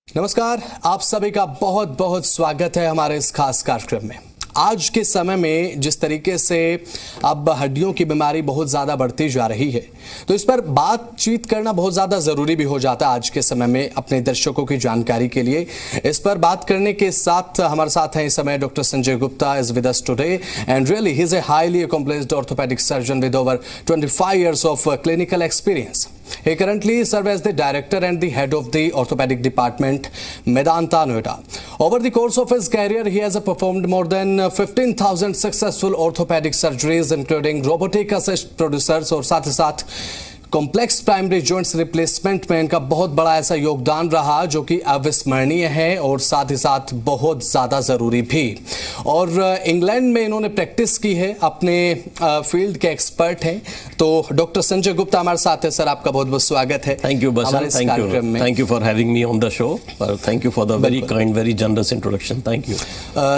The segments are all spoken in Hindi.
नमस्कार, आप सभी का बहुत बहुत स्वागत है हमारे इस खास कार्यक्रम में। आज के समय में जिस तरीके से अब हड्डियों की बीमारी बहुत ज़्यादा बढ़ती जा रही है, तो इस पर बातचीत करना बहुत ज़्यादा ज़रूरी भी हो जाता है आज के समय में अपने दर्शकों की जानकारी के लिए। इस पर बात करने के साथ हमारे साथ हैं इस समय doctor Sanjay Gupta is with us today and really he is a highly accomplished orthopaedic surgeon with over 25 years of clinical experience. He currently serves as the director and the head of the orthopedic department, Medanta, Noida. Over the course of his career, he has performed more than 15,000 successful orthopedic surgeries, including robotic assist producers और साथ ही साथ कॉम्प्लेक्स प्राइमरी जॉइंट्स रिप्लेसमेंट में इनका बहुत बड़ा ऐसा योगदान रहा जो कि अविस्मरणीय है और साथ ही साथ बहुत ज़्यादा ज़रूरी भी। और इंग्लैंड में इन्होंने प्रैक्टिस की है, अपने फील्ड के एक्सपर्ट हैं। तो डॉक्टर संजय गुप्ता हमारे साथ है। सर, आपका बहुत बहुत स्वागत है। Thank you Basant, thank you for having me on the show और thank you for the very kind, very generous introduction. Thank you.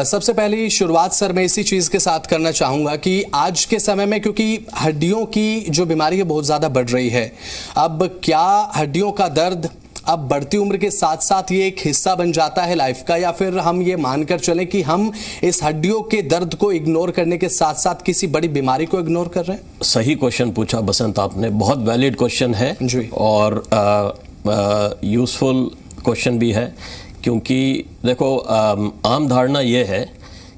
सबसे पहली शुरुआत सर मैं इसी चीज़ के साथ करना चाहूँगा कि आज के समय में क्योंकि हड्डियों की जो बीमारी है बहुत ज़्यादा बढ़ रही है, अब क्या हड्डियों का दर्द अब बढ़ती उम्र के साथ साथ ये एक हिस्सा बन जाता है लाइफ का, या फिर हम ये मानकर चलें कि हम इस हड्डियों के दर्द को इग्नोर करने के साथ साथ किसी बड़ी बीमारी को इग्नोर कर रहे हैं? सही क्वेश्चन पूछा बसंत आपने, बहुत वैलिड क्वेश्चन है जी। और यूजफुल क्वेश्चन भी है, क्योंकि देखो आम धारणा ये है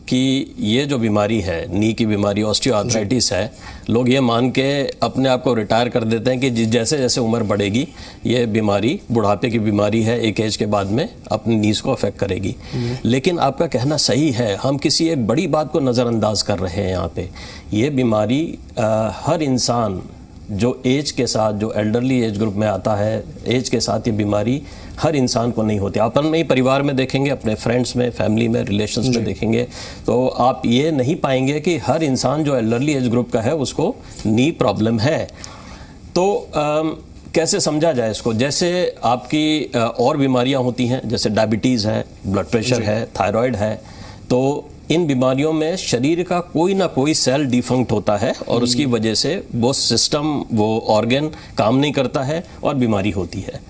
कि ये जो बीमारी है, नी की बीमारी, ऑस्टियोआर्थराइटिस है, लोग ये मान के अपने आप को रिटायर कर देते हैं कि जैसे जैसे उम्र बढ़ेगी ये बीमारी बुढ़ापे की बीमारी है, एक एज के बाद में अपनी नीज को अफेक्ट करेगी। लेकिन आपका कहना सही है, हम किसी एक बड़ी बात को नज़रअंदाज कर रहे हैं यहाँ पे। ये बीमारी हर इंसान जो एज के साथ, जो एल्डरली एज ग्रुप में आता है, एज के साथ ये बीमारी हर इंसान को नहीं होती। अपन में ही परिवार में देखेंगे, अपने फ्रेंड्स में, फैमिली में, रिलेशंस में देखेंगे तो आप ये नहीं पाएंगे कि हर इंसान जो एल्डरली एज ग्रुप का है उसको नी प्रॉब्लम है। तो कैसे समझा जाए इसको? जैसे आपकी और बीमारियां होती हैं, जैसे डायबिटीज़ है, ब्लड प्रेशर है, थायराइड है, तो इन बीमारियों में शरीर का कोई ना कोई सेल डिफंक्ट होता है और उसकी वजह से वो सिस्टम, वो ऑर्गन काम नहीं करता है और बीमारी होती है।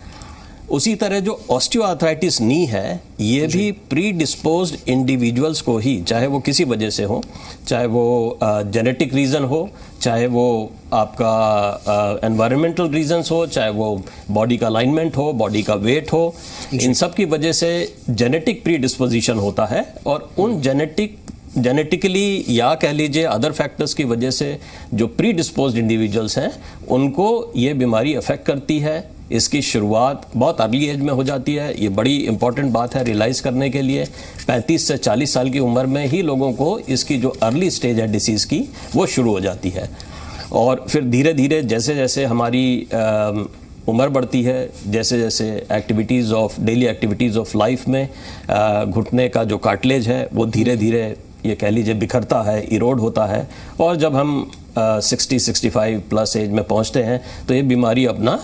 उसी तरह जो ऑस्टियोआर्थराइटिस नी है, ये भी प्री डिस्पोज्ड इंडिविजुअल्स को ही, चाहे वो किसी वजह से हो, चाहे वो जेनेटिक रीज़न हो, चाहे वो आपका एनवायरमेंटल रीजंस हो, चाहे वो बॉडी का अलाइनमेंट हो, बॉडी का वेट हो, इन सब की वजह से जेनेटिक प्री डिस्पोजिशन होता है। और उन जेनेटिकली या कह लीजिए अदर फैक्टर्स की वजह से जो प्री डिस्पोज्ड इंडिविजुअल्स हैं उनको ये बीमारी अफेक्ट करती है। इसकी शुरुआत बहुत अर्ली एज में हो जाती है। ये बड़ी इंपॉर्टेंट बात है रियलाइज़ करने के लिए। 35 से 40 साल की उम्र में ही लोगों को इसकी जो अर्ली स्टेज है डिसीज़ की वो शुरू हो जाती है। और फिर धीरे धीरे जैसे जैसे हमारी उम्र बढ़ती है, जैसे जैसे activities of daily activities of life में घुटने का जो कार्टिलेज है वो धीरे धीरे ये कह लीजिए बिखरता है, इरोड होता है। और जब हम 60-65 प्लस एज में पहुंचते हैं तो ये बीमारी अपना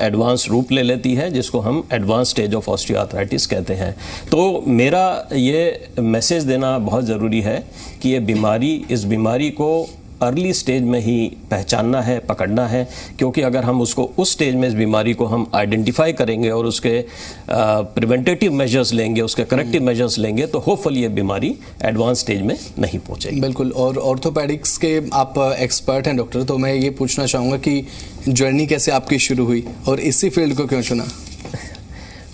एडवांस रूप ले लेती है, जिसको हम एडवांस स्टेज ऑफ ऑस्टियोआर्थराइटिस कहते हैं। तो मेरा ये मैसेज देना बहुत ज़रूरी है कि ये बीमारी, इस बीमारी को अर्ली स्टेज में ही पहचानना है, पकड़ना है, क्योंकि अगर हम उसको उस स्टेज में इस बीमारी को हम आइडेंटिफाई करेंगे और उसके प्रिवेंटेटिव मेजर्स लेंगे, उसके करेक्टिव मेजर्स लेंगे, तो होपफुली ये बीमारी एडवांस स्टेज में नहीं पहुंचेगी। बिल्कुल। और ऑर्थोपेडिक्स के आप एक्सपर्ट हैं डॉक्टर, तो मैं ये पूछना चाहूँगा कि जर्नी कैसे आपकी शुरू हुई और इसी फील्ड को क्यों चुना?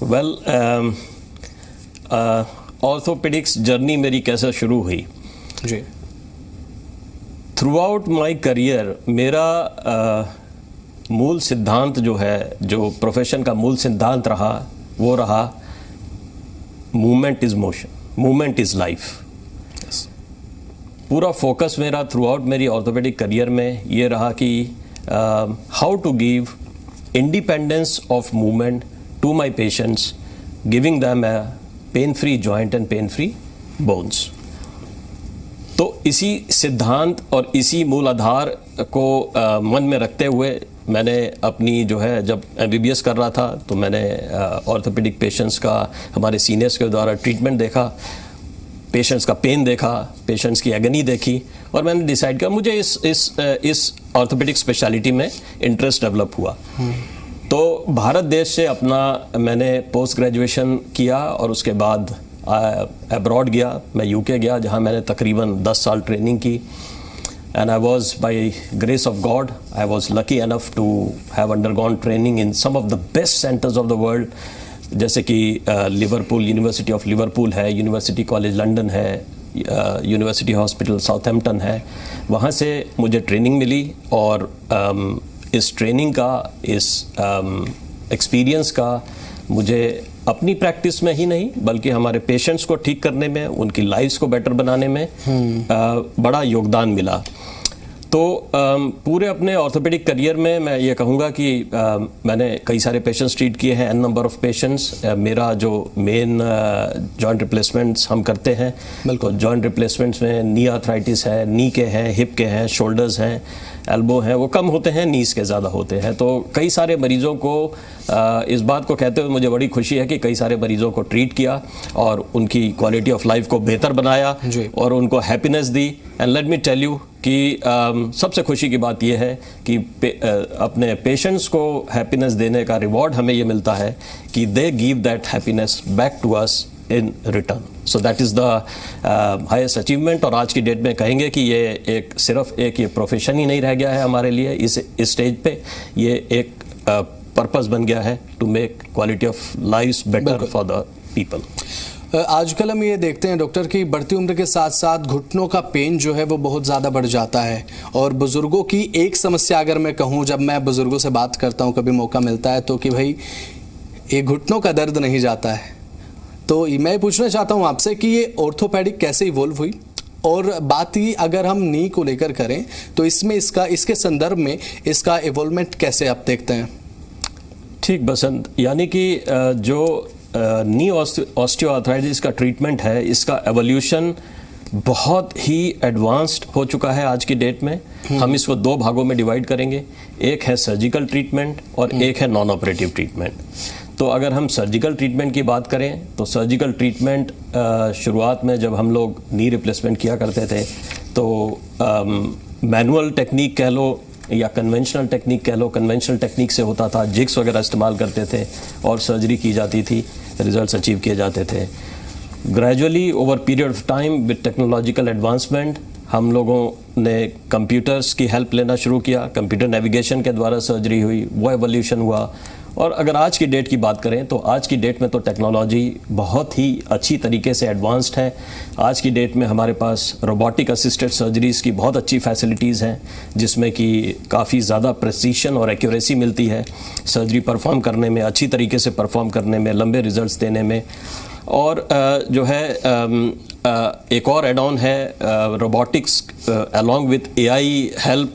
वेल, ऑर्थोपेडिक्स जर्नी मेरी कैसे शुरू हुई जी? थ्रू आउट माई करियर मेरा मूल सिद्धांत जो है, जो प्रोफेशन का मूल सिद्धांत रहा, वो रहा movement is motion, movement is life. पूरा फोकस मेरा थ्रू आउट मेरी ऑर्थोपेडिक करियर में ये रहा कि how to give independence of movement to my patients, giving them a pain free joint and pain free bones. तो इसी सिद्धांत और इसी मूल आधार को मन में रखते हुए मैंने अपनी जो है, जब MBBS कर रहा था तो मैंने ऑर्थोपेडिक पेशेंट्स का हमारे सीनियर्स के द्वारा ट्रीटमेंट देखा, पेशेंट्स का पेन देखा, पेशेंट्स की एगनी देखी, और मैंने डिसाइड किया मुझे इस ऑर्थोपेडिक स्पेशलिटी में इंटरेस्ट डेवलप हुआ। तो भारत देश से अपना मैंने पोस्ट ग्रेजुएशन किया और उसके बाद अब्रॉड गया, मैं यूके गया जहाँ मैंने तकरीबन 10 साल ट्रेनिंग की. And I was, by grace of God, I was lucky enough to have undergone training in some of the best centers of the world, जैसे कि लिवरपूल, यूनिवर्सिटी ऑफ लिवरपूल है, यूनिवर्सिटी कॉलेज लंदन है, यूनिवर्सिटी हॉस्पिटल साउथहैम्पटन है. वहाँ से मुझे ट्रेनिंग मिली और इस ट्रेनिंग का, इस एक्सपीरियंस का मुझे अपनी प्रैक्टिस में ही नहीं बल्कि हमारे पेशेंट्स को ठीक करने में, उनकी लाइफ्स को बेटर बनाने में बड़ा योगदान मिला. तो पूरे अपने ऑर्थोपेडिक करियर में मैं ये कहूँगा कि मैंने कई सारे पेशेंट्स ट्रीट किए हैं, एन नंबर ऑफ पेशेंट्स. मेरा जो मेन जॉइंट रिप्लेसमेंट्स हम करते हैं, तो जॉइंट रिप्लेसमेंट्स में नी आर्थराइटिस है, नी के हैं, हिप के हैं, शोल्डर्स हैं, एल्बो हैं, वो कम होते हैं, नीज के ज़्यादा होते हैं. तो कई सारे मरीज़ों को इस बात को कहते हुए मुझे बड़ी खुशी है कि कई सारे मरीज़ों को ट्रीट किया और उनकी क्वालिटी ऑफ लाइफ को बेहतर बनाया और उनको हैप्पीनेस दी. And let me tell you कि सबसे खुशी की बात यह है कि अपने पेशेंट्स को हैप्पीनेस देने का रिवॉर्ड हमें ये मिलता है कि they give that happiness back to us in return. So that is the highest achievement. और आज की डेट में कहेंगे कि ये सिर्फ एक ये प्रोफेशन ही नहीं रह गया है हमारे लिए इस स्टेज पे, ये एक पर्पस बन गया है to make quality of life better for the people. आजकल हम ये देखते हैं डॉक्टर कि बढ़ती उम्र के साथ साथ घुटनों का पेन जो है वो बहुत ज़्यादा बढ़ जाता है. और बुज़ुर्गों की एक समस्या अगर मैं कहूँ, जब मैं बुज़ुर्गों से बात करता हूँ, कभी मौका मिलता है, तो कि भाई ये घुटनों का दर्द नहीं जाता है. तो मैं पूछना चाहता हूँ आपसे कि ये ऑर्थोपेडिक कैसे इवॉल्व हुई, और बात ही अगर हम नी को लेकर करें तो इसमें इसके संदर्भ में इसका इवॉल्वमेंट कैसे आप देखते हैं? ठीक बसंत, यानी कि जो नी ऑस्टियोआर्थराइटिस का ट्रीटमेंट है, इसका एवोल्यूशन बहुत ही एडवांस्ड हो चुका है आज की डेट में. हम इसको 2 भागों में डिवाइड करेंगे. एक है सर्जिकल ट्रीटमेंट और एक है नॉन ऑपरेटिव ट्रीटमेंट. तो अगर हम सर्जिकल ट्रीटमेंट की बात करें तो सर्जिकल ट्रीटमेंट शुरुआत में जब हम लोग नी रिप्लेसमेंट किया करते थे तो मैनुअल टेक्निक कह लो या कन्वेंशनल टेक्निक कह लो, कन्वेंशनल टेक्निक से होता था, जिग्स वगैरह इस्तेमाल करते थे और सर्जरी की जाती थी, रिजल्ट्स अचीव किए जाते थे. Gradually over period of time with technological advancement हम लोगों ने कंप्यूटर्स की हेल्प लेना शुरू किया, कंप्यूटर नेविगेशन के द्वारा सर्जरी हुई, वो एवोल्यूशन हुआ. और अगर आज की डेट की बात करें तो आज की डेट में तो टेक्नोलॉजी बहुत ही अच्छी तरीके से एडवांस्ड है. आज की डेट में हमारे पास रोबोटिक असिस्टेड सर्जरीज़ की बहुत अच्छी फैसिलिटीज़ हैं जिसमें कि काफ़ी ज़्यादा प्रेसिशन और एक्यूरेसी मिलती है सर्जरी परफॉर्म करने में, अच्छी तरीके से परफॉर्म करने में, लंबे रिजल्ट्स देने में. और जो है एक और एड ऑन है robotics along with AI help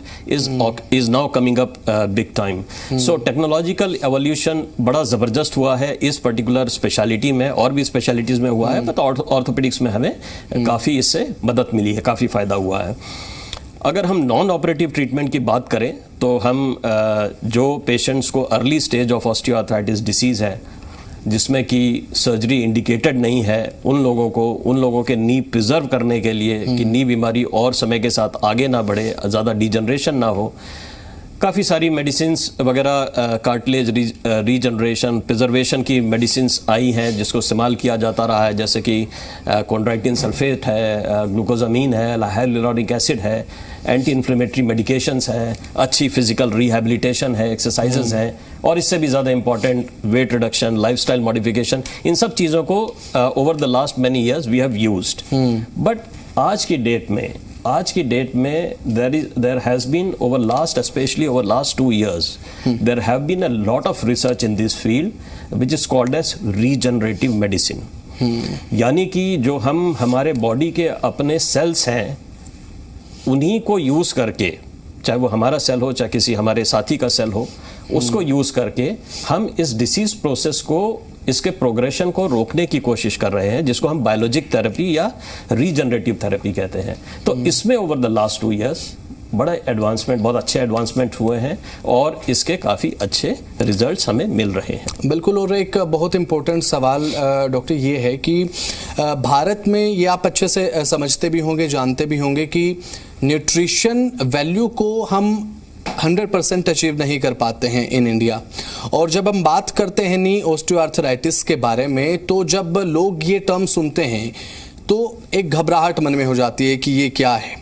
is now coming up big time. So technological evolution बड़ा ज़बरदस्त हुआ है इस पर्टिकुलर स्पेशलिटी में, और भी स्पेशलिटीज़ में हुआ है, बट ऑर्थोपेडिक्स में हमें काफ़ी इससे मदद मिली है, काफ़ी फ़ायदा हुआ है. अगर हम नॉन ऑपरेटिव ट्रीटमेंट की बात करें तो हम जो पेशेंट्स को early stage of osteoarthritis disease है जिसमें कि सर्जरी इंडिकेटेड नहीं है, उन लोगों के नी प्रिजर्व करने के लिए कि नी बीमारी और समय के साथ आगे ना बढ़े, ज़्यादा डिजनरेशन ना हो, काफ़ी सारी मेडिसिन्स वगैरह, कार्टिलेज रीजनरेशन, प्रिजर्वेशन की मेडिसिन्स आई हैं जिसको इस्तेमाल किया जाता रहा है, जैसे कि कॉन्ड्राइटिन सल्फेट है, ग्लूकोजामीन है, हाइलुरोनिक एसिड है, एंटी इन्फ्लेमेटरी मेडिकेशंस हैं, अच्छी फिजिकल रिहैबिलिटेशन है, एक्सरसाइजेज हैं, और इससे भी ज़्यादा important weight reduction, lifestyle modification, इन सब चीज़ों को over the last many years we have used. But आज की डेट में there has been over last 2 years there have been a lot of research in this field which is called as regenerative medicine. यानी कि जो हमारे बॉडी के अपने सेल्स हैं उन्हीं को यूज़ करके, चाहे वो हमारा सेल हो चाहे किसी हमारे साथी का सेल हो, उसको यूज़ करके हम इस डिसीज प्रोसेस को, इसके प्रोग्रेशन को रोकने की कोशिश कर रहे हैं, जिसको हम बायोलॉजिक थेरेपी या रीजनरेटिव थेरेपी कहते हैं. तो इसमें ओवर द लास्ट 2 years बड़ा एडवांसमेंट, बहुत अच्छे एडवांसमेंट हुए हैं और इसके काफ़ी अच्छे रिजल्ट्स हमें मिल रहे हैं. बिल्कुल. और एक बहुत इम्पोर्टेंट सवाल डॉक्टर ये है कि भारत में, ये आप अच्छे से समझते भी होंगे, जानते भी होंगे कि न्यूट्रिशन वैल्यू को हम 100% अचीव नहीं कर पाते हैं इन इंडिया। और जब हम बात करते हैं नी ऑस्टियोआर्थराइटिस के बारे में, तो जब लोग ये टर्म सुनते हैं तो एक घबराहट मन में हो जाती है कि ये क्या है।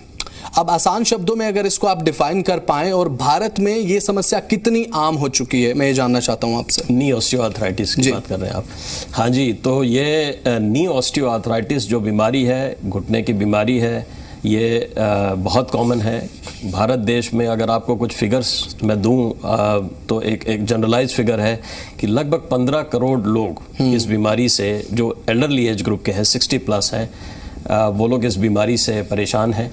अब आसान शब्दों में अगर इसको आप डिफाइन कर पाएं, और भारत में ये समस्या कितनी आम हो चुकी है, मैं ये जानना चाहता हूं आपसे। नी ऑस्टियोआर्थराइटिस की बात कर रहे हैं आप? हाँ जी, तो ये नी ऑस्टियोआर्थराइटिस जो बीमारी है, घुटने की बीमारी है, ये बहुत कॉमन है भारत देश में। अगर आपको कुछ फिगर्स मैं दूं तो एक जनरलाइज फिगर है कि लगभग 15 करोड़ लोग इस बीमारी से, जो एल्डरली एज ग्रुप के हैं, 60+ हैं, वो लोग इस बीमारी से परेशान हैं।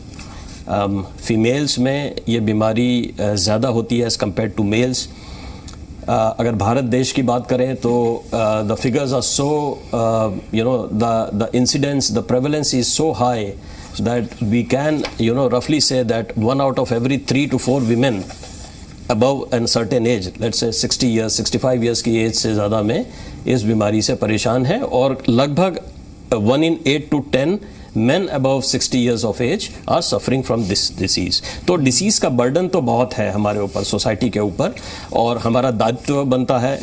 फीमेल्स में ये बीमारी ज़्यादा होती है एज़ कम्पेयर टू मेल्स। अगर भारत देश की बात करें तो the figures are so the incidence, the prevalence is so high that we can roughly say that 1 out of every 3 to 4 women above a certain age, let's say 60 years 65 years की एज से ज़्यादा में इस बीमारी से परेशान है, और लगभग 1 in 8 to 10 men above 60 years of age are suffering from this disease। तो डिसीज़ का बर्डन तो बहुत है हमारे ऊपर, सोसाइटी के ऊपर, और हमारा दायित्व बनता है,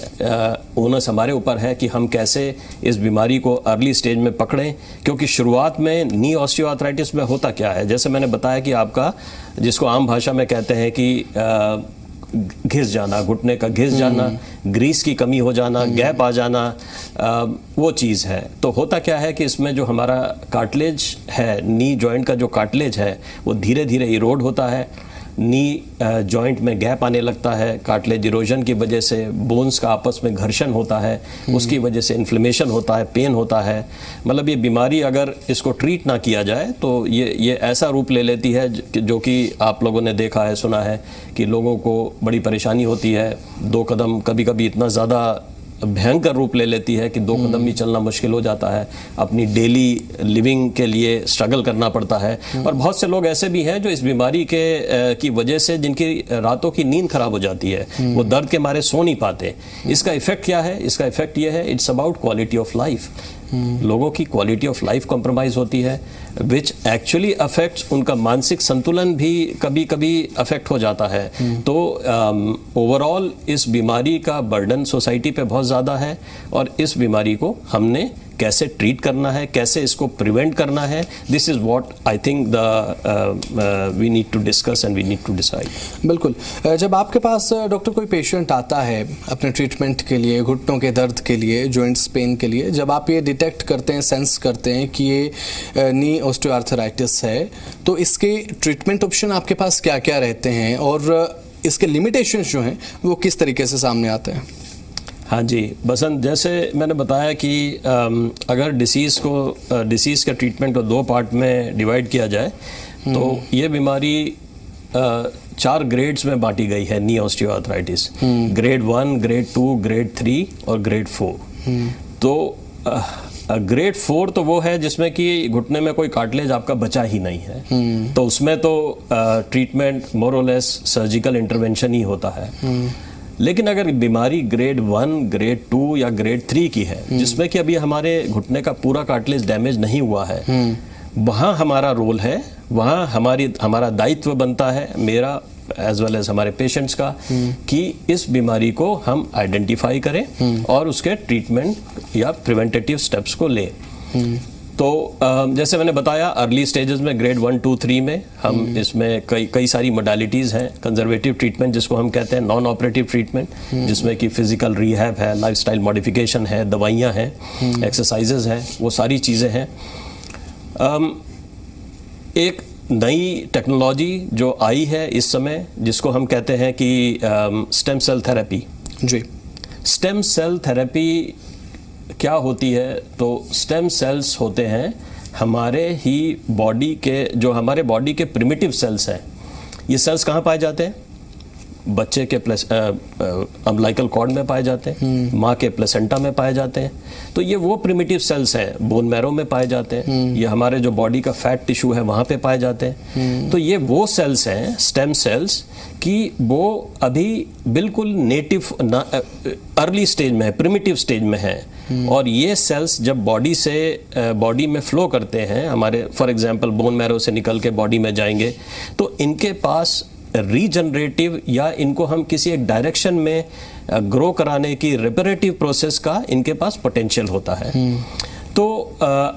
ओनस हमारे ऊपर है कि हम कैसे इस बीमारी को अर्ली स्टेज में पकड़ें। क्योंकि शुरुआत में नी ऑस्टियोआर्थराइटिस में होता क्या है, जैसे मैंने बताया कि आपका, जिसको आम भाषा में कहते हैं कि घिस जाना, घुटने का घिस जाना, ग्रीस की कमी हो जाना, गैप आ जाना, वो चीज़ है। तो होता क्या है कि इसमें जो हमारा कार्टिलेज है, नी जॉइंट का जो कार्टिलेज है, वो धीरे धीरे इरोड होता है, नी जॉइंट में गैप आने लगता है, कार्टिलेज इरोजन की वजह से बोन्स का आपस में घर्षण होता है, उसकी वजह से इन्फ्लेमेशन होता है, पेन होता है। मतलब ये बीमारी अगर इसको ट्रीट ना किया जाए तो ये ऐसा रूप ले लेती है जो कि आप लोगों ने देखा है, सुना है कि लोगों को बड़ी परेशानी होती है। 2 कदम कभी कभी इतना ज़्यादा भयंकर रूप ले लेती है कि 2 कदम भी चलना मुश्किल हो जाता है, अपनी डेली लिविंग के लिए स्ट्रगल करना पड़ता है। और बहुत से लोग ऐसे भी हैं जो इस बीमारी की वजह से, जिनकी रातों की नींद खराब हो जाती है, वो दर्द के मारे सो नहीं पाते। इसका इफेक्ट क्या है? इसका इफेक्ट ये है, it's about quality of life. लोगों की क्वालिटी ऑफ लाइफ कॉम्प्रोमाइज होती है, विच एक्चुअली अफेक्ट्स उनका मानसिक संतुलन भी कभी कभी अफेक्ट हो जाता है। तो ओवरऑल इस बीमारी का बर्डन सोसाइटी पे बहुत ज़्यादा है, और इस बीमारी को हमने कैसे ट्रीट करना है, कैसे इसको प्रिवेंट करना है, this is what I think we need to discuss and we need to decide. बिल्कुल। जब आपके पास डॉक्टर कोई पेशेंट आता है अपने ट्रीटमेंट के लिए, घुटनों के दर्द के लिए, जॉइंट्स पेन के लिए, जब आप ये डिटेक्ट करते हैं, सेंस करते हैं कि ये नी ऑस्टियोआर्थराइटिस है, तो इसके ट्रीटमेंट ऑप्शन आपके पास क्या क्या रहते हैं, और इसके लिमिटेशंस जो हैं वो किस तरीके से सामने आते हैं? हाँ जी बसंत, जैसे मैंने बताया कि अगर डिसीज़ का ट्रीटमेंट को 2 पार्ट में डिवाइड किया जाए तो ये बीमारी 4 ग्रेड्स में बांटी गई है, knee osteoarthritis. Grade 1, grade 2, grade 3 और ग्रेड 4। तो ग्रेड 4 तो वो है जिसमें कि घुटने में कोई कार्टिलेज आपका बचा ही नहीं है, तो उसमें तो ट्रीटमेंट मोर और लेस सर्जिकल इंटरवेंशन ही होता है। लेकिन अगर बीमारी ग्रेड 1, ग्रेड 2 या ग्रेड 3 की है, जिसमें कि अभी हमारे घुटने का पूरा कार्टिलेज डैमेज नहीं हुआ है, वहाँ हमारा रोल है, वहाँ हमारा दायित्व बनता है, मेरा एज वेल एज हमारे पेशेंट्स का, कि इस बीमारी को हम आइडेंटिफाई करें और उसके ट्रीटमेंट या प्रिवेंटेटिव स्टेप्स को लें। तो जैसे मैंने बताया, अर्ली स्टेजेस में ग्रेड 1, 2, 3 में हम इसमें कई सारी मोडालिटीज़ हैं। कंजर्वेटिव ट्रीटमेंट जिसको हम कहते हैं, नॉन ऑपरेटिव ट्रीटमेंट, जिसमें कि फिजिकल रिहैब है, लाइफस्टाइल मॉडिफिकेशन है, दवाइयाँ हैं, एक्सरसाइजेज हैं, वो सारी चीज़ें हैं। एक नई टेक्नोलॉजी जो आई है इस समय, जिसको हम कहते हैं कि स्टेम सेल थेरेपी। जी, स्टेम सेल थेरेपी क्या होती है? तो स्टेम सेल्स होते हैं हमारे ही बॉडी के, जो हमारे बॉडी के प्रिमिटिव सेल्स हैं। ये सेल्स कहाँ पाए जाते हैं? बच्चे के अम्बिलिकल कॉर्ड में पाए जाते हैं, माँ के प्लेसेंटा में पाए जाते हैं। तो ये वो प्रिमिटिव सेल्स हैं, बोन मैरो में पाए जाते हैं, ये हमारे जो बॉडी का फैट टिश्यू है वहाँ पे पाए जाते हैं। तो ये वो सेल्स हैं, स्टेम सेल्स, कि वो अभी बिल्कुल नेटिव अर्ली स्टेज में है, प्रिमिटिव स्टेज में है। और ये सेल्स जब बॉडी में फ्लो करते हैं, हमारे फॉर एग्जांपल बोन मैरो से निकल के बॉडी में जाएंगे, तो इनके पास रीजनरेटिव या इनको हम किसी एक डायरेक्शन में ग्रो कराने की रिपेरेटिव प्रोसेस का इनके पास पोटेंशियल होता है। तो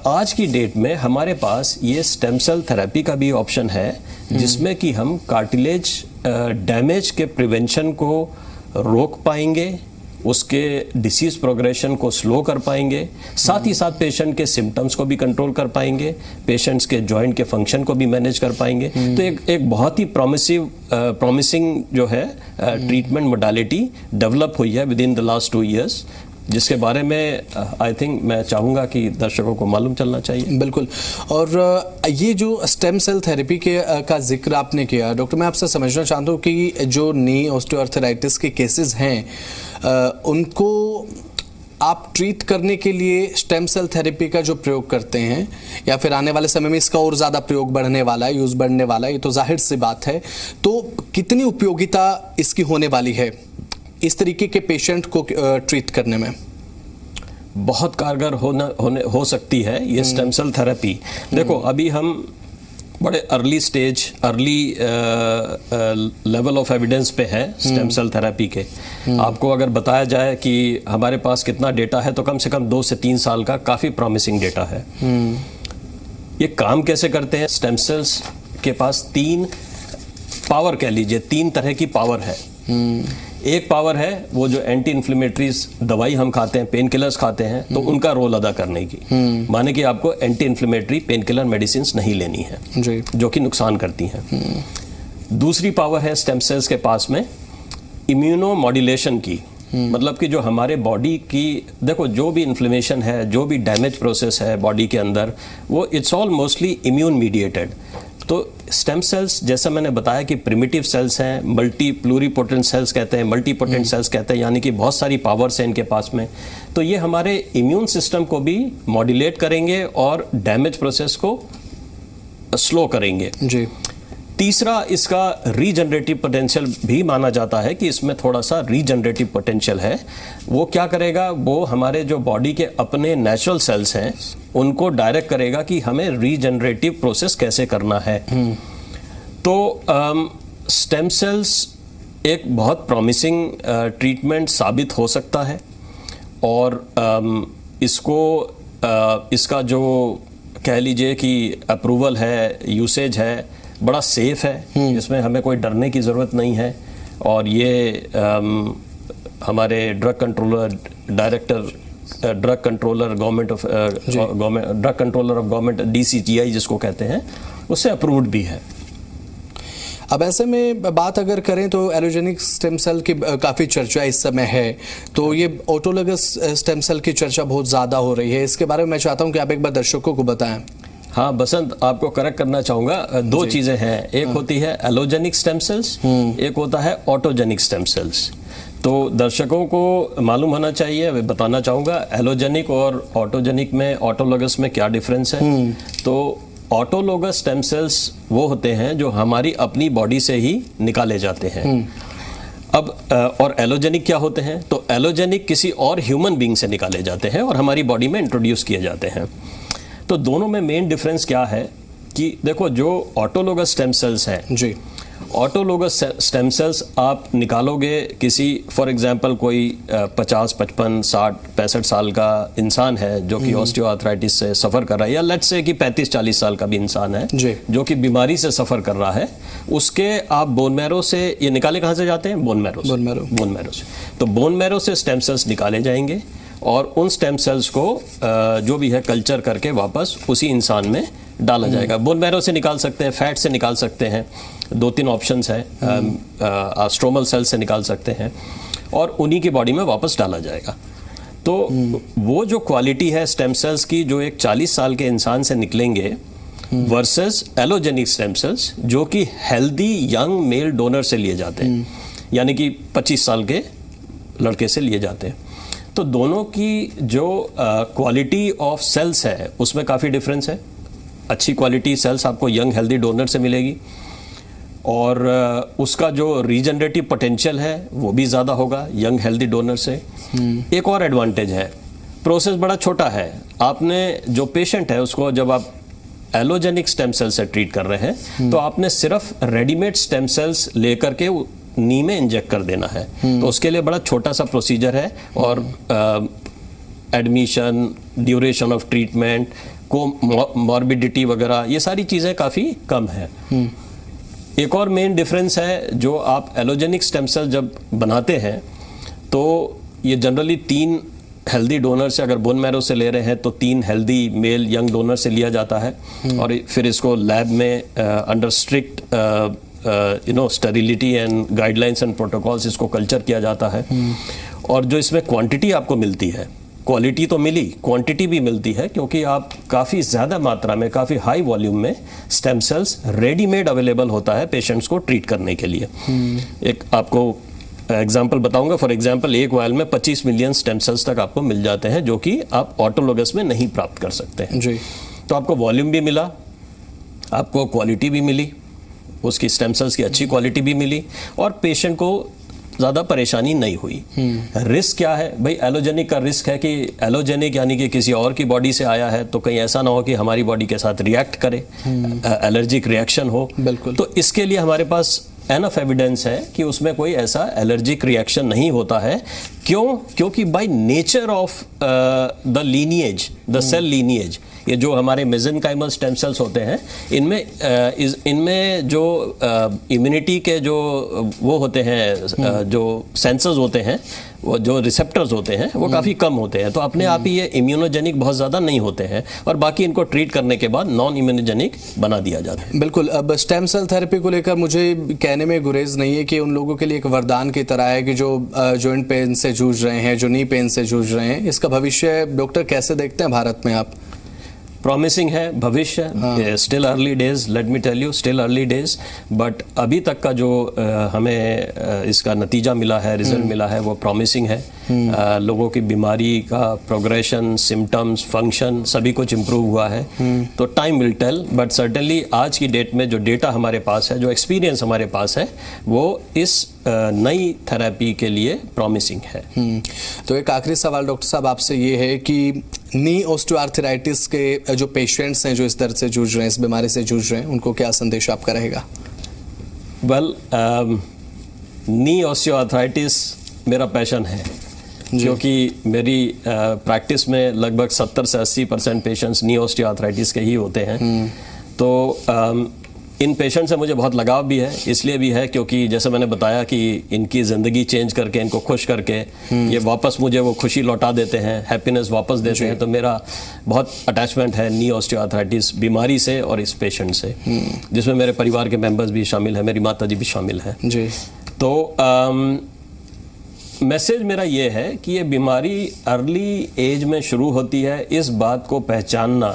आज की डेट में हमारे पास ये स्टेम सेल थेरेपी का भी ऑप्शन है, जिसमें कि हम कार्टिलेज डैमेज के प्रिवेंशन को रोक पाएंगे, उसके डिसीज प्रोग्रेशन को स्लो कर पाएंगे, साथ ही साथ पेशेंट के सिम्टम्स को भी कंट्रोल कर पाएंगे, पेशेंट्स के जॉइंट के फंक्शन को भी मैनेज कर पाएंगे। तो एक बहुत ही प्रॉमिसिंग जो है ट्रीटमेंट मोडालिटी डेवलप हुई है with in the last 2 years, जिसके बारे में आई थिंक मैं चाहूँगा कि दर्शकों को मालूम चलना चाहिए। बिल्कुल। और ये जो स्टेम सेल थेरेपी का जिक्र आपने किया डॉक्टर, मैं आपसे समझना चाहता हूँ कि जो नी ऑस्टियोआर्थराइटिस के केसेस हैं उनको आप ट्रीट करने के लिए स्टेम सेल थेरेपी का जो प्रयोग करते हैं, या फिर आने वाले समय में इसका और ज़्यादा प्रयोग बढ़ने वाला है, यूज़ बढ़ने वाला है, ये तो जाहिर सी बात है, तो कितनी उपयोगिता इसकी होने वाली है इस तरीके के पेशेंट को ट्रीट करने में? बहुत कारगर हो सकती है ये स्टेम सेल थेरेपी। देखो, अभी हम बड़े अर्ली लेवल ऑफ एविडेंस पे है स्टेम सेल थेरेपी के। आपको अगर बताया जाए कि हमारे पास कितना डेटा है, तो कम से कम 2 से 3 साल का काफ़ी प्रॉमिसिंग डेटा है। ये काम कैसे करते हैं? स्टेम सेल्स के पास 3 पावर, कह लीजिए 3 तरह की पावर है। एक पावर है वो जो एंटी इन्फ्लेमेटरीज दवाई हम खाते हैं, पेन किलर्स खाते हैं, तो उनका रोल अदा करने की, माने कि आपको anti inflammatory pain killer medicine नहीं लेनी है जो कि नुकसान करती हैं। दूसरी पावर है स्टेम सेल्स के पास में इम्यूनो मॉड्यूलेशन की, मतलब कि जो हमारे बॉडी की, देखो जो भी इन्फ्लेमेशन है, जो भी डैमेज प्रोसेस है बॉडी के अंदर, वो it's all mostly immune mediated. तो स्टेम सेल्स, जैसा मैंने बताया कि प्रिमिटिव सेल्स हैं, मल्टी प्लूरीपोटेंट सेल्स कहते हैं, मल्टीपोटेंट सेल्स कहते हैं, यानी कि बहुत सारी पावर्स हैं इनके पास में। तो ये हमारे इम्यून सिस्टम को भी मॉड्यूलेट करेंगे और डैमेज प्रोसेस को स्लो करेंगे जी। तीसरा, इसका रीजनरेटिव पोटेंशियल भी माना जाता है कि इसमें थोड़ा सा रीजनरेटिव पोटेंशियल है। वो क्या करेगा? वो हमारे जो बॉडी के अपने नेचुरल सेल्स हैं उनको डायरेक्ट करेगा कि हमें रीजनरेटिव प्रोसेस कैसे करना है। तो स्टेम सेल्स एक बहुत प्रॉमिसिंग ट्रीटमेंट साबित हो सकता है, और इसका जो कह लीजिए कि अप्रूवल है, यूसेज है, बड़ा सेफ है, इसमें हमें कोई डरने की ज़रूरत नहीं है। और ये हमारे ड्रग कंट्रोलर गवर्नमेंट DCGI जिसको कहते हैं, उससे अप्रूव्ड भी है। अब ऐसे में बात अगर करें तो एलोजेनिक स्टेम सेल की काफ़ी चर्चा इस समय है, तो ये ऑटोलोगस स्टेम सेल की चर्चा बहुत ज़्यादा हो रही है। इसके बारे में मैं चाहता हूँ कि आप एक बार दर्शकों को बताएं। हाँ बसंत, आपको करेक्ट करना चाहूँगा, 2 चीज़ें हैं। एक होती है एलोजेनिक स्टेम सेल्स, एक होता है ऑटोजेनिक स्टेम सेल्स। तो दर्शकों को मालूम होना चाहिए, बताना चाहूँगा एलोजेनिक और ऑटोजेनिक में, ऑटोलोगस में क्या डिफरेंस है। तो ऑटोलोगस स्टेम सेल्स वो होते हैं जो हमारी अपनी बॉडी से ही निकाले जाते हैं। अब और एलोजेनिक क्या होते हैं? तो एलोजेनिक किसी और ह्यूमन बीइंग से निकाले जाते हैं और हमारी बॉडी में इंट्रोड्यूस किए जाते हैं। तो दोनों में मेन डिफरेंस क्या है कि देखो, जो ऑटोलोगस स्टेम सेल्स हैं जी, ऑटोलोगस स्टेम सेल्स आप निकालोगे किसी, फॉर एग्जांपल कोई 50, 55, 60, 65 साल का इंसान है जो कि ऑस्टियोआर्थराइटिस से सफ़र कर रहा है, या लेट्स से कि 35, 40 साल का भी इंसान है जो कि बीमारी से सफ़र कर रहा है, उसके आप बोन मैरो से, ये निकाले कहाँ से जाते हैं? बोन मैरो से। तो बोन मैरो से स्टेम सेल्स निकाले जाएंगे और उन स्टेम सेल्स को जो भी है कल्चर करके वापस उसी इंसान में डाला जाएगा। बोन मैरो से निकाल सकते हैं, फैट से निकाल सकते हैं, 2-3 ऑप्शंस हैं, स्ट्रोमल सेल से निकाल सकते हैं, और उन्हीं की बॉडी में वापस डाला जाएगा। तो वो जो क्वालिटी है स्टेम सेल्स की जो एक 40 साल के इंसान से निकलेंगे वर्सेस एलोजेनिक स्टेम सेल्स जो कि हेल्दी यंग मेल डोनर से लिए जाते हैं, यानी कि 25 साल के लड़के से लिए जाते हैं। तो दोनों की जो क्वालिटी ऑफ सेल्स है उसमें काफ़ी डिफरेंस है। अच्छी क्वालिटी सेल्स आपको यंग हेल्दी डोनर से मिलेगी, और उसका जो रीजनरेटिव पोटेंशियल है वो भी ज़्यादा होगा यंग हेल्दी डोनर से। एक और एडवांटेज है, प्रोसेस बड़ा छोटा है। आपने जो पेशेंट है उसको जब आप एलोजेनिक स्टेम सेल से ट्रीट कर रहे हैं तो आपने सिर्फ रेडीमेड स्टेम सेल्स लेकर के नी में इंजेक्ट कर देना है। तो उसके लिए बड़ा छोटा सा प्रोसीजर है और admission, duration of treatment, morbidity वगैरह ये सारी चीज़ें काफ़ी कम है। एक और मेन डिफरेंस है, जो आप एलोजेनिक स्टेम सेल जब बनाते हैं तो ये जनरली 3 हेल्दी डोनर से, अगर बोन मैरो से ले रहे हैं तो 3 हेल्दी मेल यंग डोनर से लिया जाता है और फिर इसको लैब में under strict sterility and guidelines and protocols इसको कल्चर किया जाता है। और जो इसमें क्वांटिटी आपको मिलती है, क्वालिटी तो मिली, क्वांटिटी भी मिलती है, क्योंकि आप काफ़ी ज़्यादा मात्रा में, काफ़ी हाई वॉल्यूम में स्टेम सेल्स रेडीमेड अवेलेबल होता है पेशेंट्स को ट्रीट करने के लिए। एक आपको एग्जाम्पल बताऊंगा। फॉर एग्जाम्पल, एक वायल में 25 मिलियन स्टेम सेल्स तक आपको मिल जाते हैं, जो कि आप ऑटोलोगस में नहीं प्राप्त कर सकते हैं जी। तो आपको वॉल्यूम भी मिला, आपको क्वालिटी भी मिली, उसकी स्टेम सेल्स की अच्छी क्वालिटी भी मिली और पेशेंट को ज़्यादा परेशानी नहीं हुई। रिस्क क्या है भाई? एलोजेनिक का रिस्क है कि एलोजेनिक यानी कि किसी और की बॉडी से आया है तो कहीं ऐसा ना हो कि हमारी बॉडी के साथ रिएक्ट करे, एलर्जिक रिएक्शन हो। बिल्कुल। तो इसके लिए हमारे पास एनफ एविडेंस है कि उसमें कोई ऐसा एलर्जिक रिएक्शन नहीं होता है। क्यों? क्योंकि by nature of the lineage, the cell lineage, ये जो हमारे मेसेनकाइमल स्टेम सेल्स होते हैं, इनमें जो इम्यूनिटी के जो वो होते हैं, जो सेंसर्स होते हैं, वो जो रिसेप्टर्स होते हैं, वो काफ़ी कम होते हैं। तो अपने आप ही ये इम्यूनोजेनिक बहुत ज़्यादा नहीं होते हैं और बाकी इनको ट्रीट करने के बाद नॉन इम्यूनोजेनिक बना दिया जाता है। बिल्कुल। अब स्टेम सेल थेरेपी को लेकर मुझे कहने में गुरेज नहीं है कि उन लोगों के लिए एक वरदान की तरह है कि जो जॉइंट पेन से जूझ रहे हैं, जो नी पेन से जूझ रहे हैं। इसका भविष्य डॉक्टर कैसे देखते हैं भारत में आप? प्रॉमिसिंग है भविष्य। Still early days, let me tell you, still early days. But अभी तक का जो हमें इसका नतीजा मिला है, रिजल्ट मिला है, वो प्रॉमिसिंग है। लोगों की बीमारी का प्रोग्रेशन, सिम्टम्स, फंक्शन सभी कुछ इम्प्रूव हुआ है। तो time will tell, but certainly आज की डेट में जो डेटा हमारे पास है, जो एक्सपीरियंस हमारे पास है, वो इस नई थेरेपी के लिए प्रॉमिसिंग है। तो एक आखिरी सवाल डॉक्टर साहब आपसे ये है कि नी ऑस्टियोआर्थराइटिस के जो पेशेंट्स हैं, जो इस दर्द से जूझ रहे हैं, इस बीमारी से जूझ रहे हैं, उनको क्या संदेश आपका रहेगा? वेल, नी ऑस्टियोआर्थराइटिस मेरा पैशन है, क्योंकि मेरी प्रैक्टिस में लगभग 70 से 80% पेशेंट्स नी ऑस्टियोआर्थराइटिस के ही होते हैं। तो इन पेशेंट से मुझे बहुत लगाव भी है, इसलिए भी है क्योंकि जैसे मैंने बताया कि इनकी ज़िंदगी चेंज करके, इनको खुश करके ये वापस मुझे वो खुशी लौटा देते हैं, हैप्पीनेस वापस देते हैं। तो मेरा बहुत अटैचमेंट है नी ऑस्टियोआर्थराइटिस बीमारी से और इस पेशेंट से, जिसमें मेरे परिवार के मेंबर्स भी शामिल हैं, मेरी माता जी भी शामिल हैं जी। तो मैसेज मेरा ये है कि ये बीमारी अर्ली एज में शुरू होती है। इस बात को पहचानना,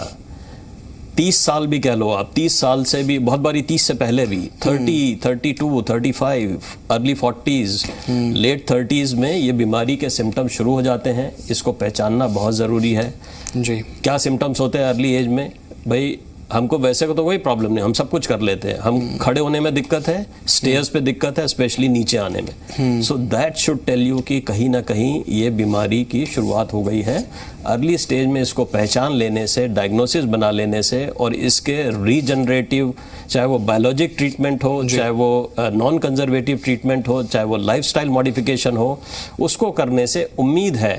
30 साल भी कह लो आप, 30 साल से भी, बहुत बारी 30 से पहले भी, 30, 32, 35, अर्ली 40s, लेट 30s में ये बीमारी के सिम्टम्स शुरू हो जाते हैं। इसको पहचानना बहुत ज़रूरी है जी। क्या सिम्टम्स होते हैं अर्ली एज में? भाई हमको वैसे को तो कोई प्रॉब्लम नहीं, हम सब कुछ कर लेते हैं। हम खड़े होने में दिक्कत है, स्टेयर्स पे दिक्कत है, स्पेशली नीचे आने में। So that should tell you कि कहीं ना कहीं ये बीमारी की शुरुआत हो गई है। अर्ली स्टेज में इसको पहचान लेने से, डायग्नोसिस बना लेने से और इसके रीजनरेटिव, चाहे वो बायोलॉजिक ट्रीटमेंट हो, चाहे वो नॉन कंजर्वेटिव ट्रीटमेंट हो, चाहे वो लाइफस्टाइल मॉडिफिकेशन हो, उसको करने से उम्मीद है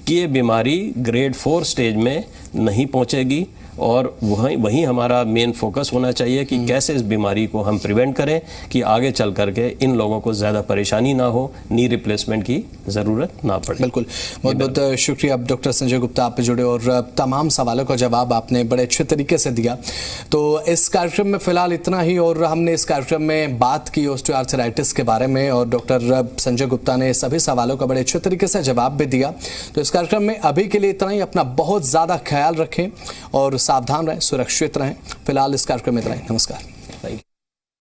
कि ये बीमारी ग्रेड 4 स्टेज में नहीं पहुंचेगी। और वही हमारा मेन फोकस होना चाहिए कि कैसे इस बीमारी को हम प्रिवेंट करें कि आगे चल करके इन लोगों को ज़्यादा परेशानी ना हो, नी रिप्लेसमेंट की ज़रूरत ना पड़े। बिल्कुल, बहुत बहुत शुक्रिया डॉक्टर संजय गुप्ता, आप जुड़े और तमाम सवालों का जवाब आपने बड़े अच्छे तरीके से दिया। तो इस कार्यक्रम में फ़िलहाल इतना ही, और हमने इस कार्यक्रम में बात की ऑस्टियोआर्थराइटिस के बारे में और डॉक्टर संजय गुप्ता ने सभी सवालों का बड़े अच्छे तरीके से जवाब भी दिया। तो इस कार्यक्रम में अभी के लिए इतना ही। अपना बहुत ज़्यादा ख्याल रखें और सावधान रहें, सुरक्षित रहें। फिलहाल इस कार्यक्रम में इतना ही। नमस्कार।